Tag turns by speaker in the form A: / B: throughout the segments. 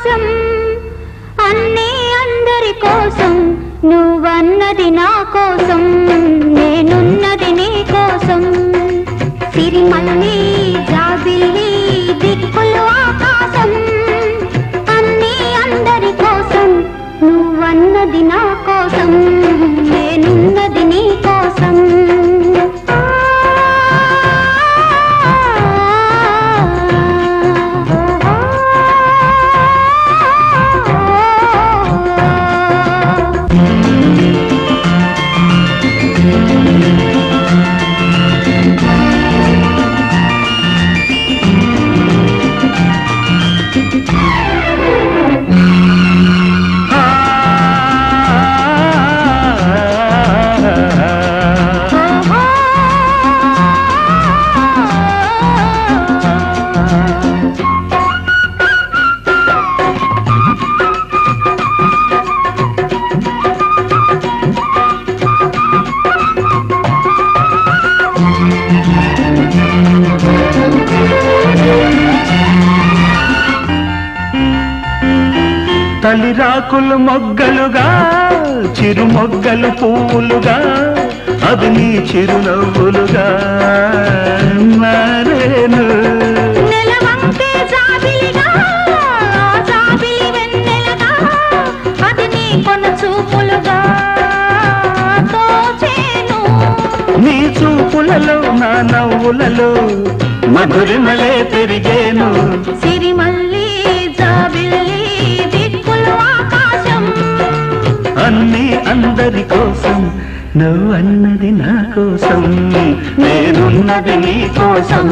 A: ఆకాశం అన్నీ అందరి కోసం నువ్వన్నది నా కోసం నేనున్నది నీ కోసం సిరిమల్లి జాబిల్లి దిక్కులు ఆకాశం అన్నీ అందరి కోసం నువ్వన్నది నా కోసం నేనున్నది నీ కోసం
B: తలిరాకులు మొగ్గలుగా చిరు మొగ్గలు పువ్వులుగా అది నీ చిరునవ్వులుగా మారేను
A: నెలవంకే జాబిలిగా జాబిలి వెన్నెలగా అది నీ కొన చూపులుగా తోచేను
B: నీ చూపులలో నా నవ్వులలో మధురిమలే పెరిగేను
A: సిరిమల్లి జాబిల్లి దిక్కులు ఆకాశం
B: అన్నీ అందరి కోసం నువ్వన్నది నా కోసం నేనున్నది నీ కోసం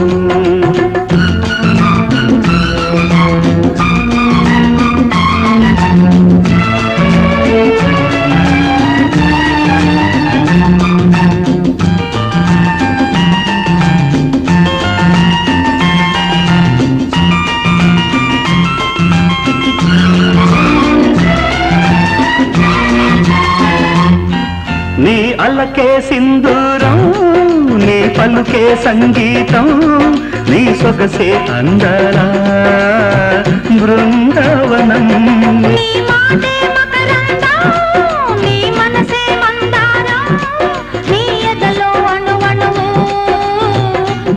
B: నీ అలకే సింధూరం నీ పలుకే సంగీతం నీ సొగసే అందర బృందావనం
A: నీ మాటే మకరందం నీ మనసే మందారం నీ ఎదలో అణువణువు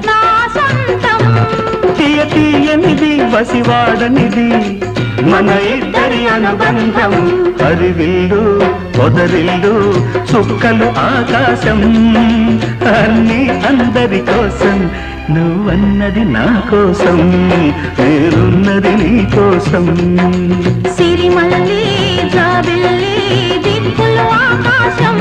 A: నా సొంతం
B: తీయ తీయనిది వసివాడనిది మన ఇద్దరి అనుబంధం హరివిల్లు పొదరిల్లు చుక్కలు ఆకాశం అన్నీ అందరి కోసం నువ్వన్నది నా కోసం నేనున్నది నీ కోసం
A: సిరిమల్లి జాబిల్లి దిక్కులు ఆకాశం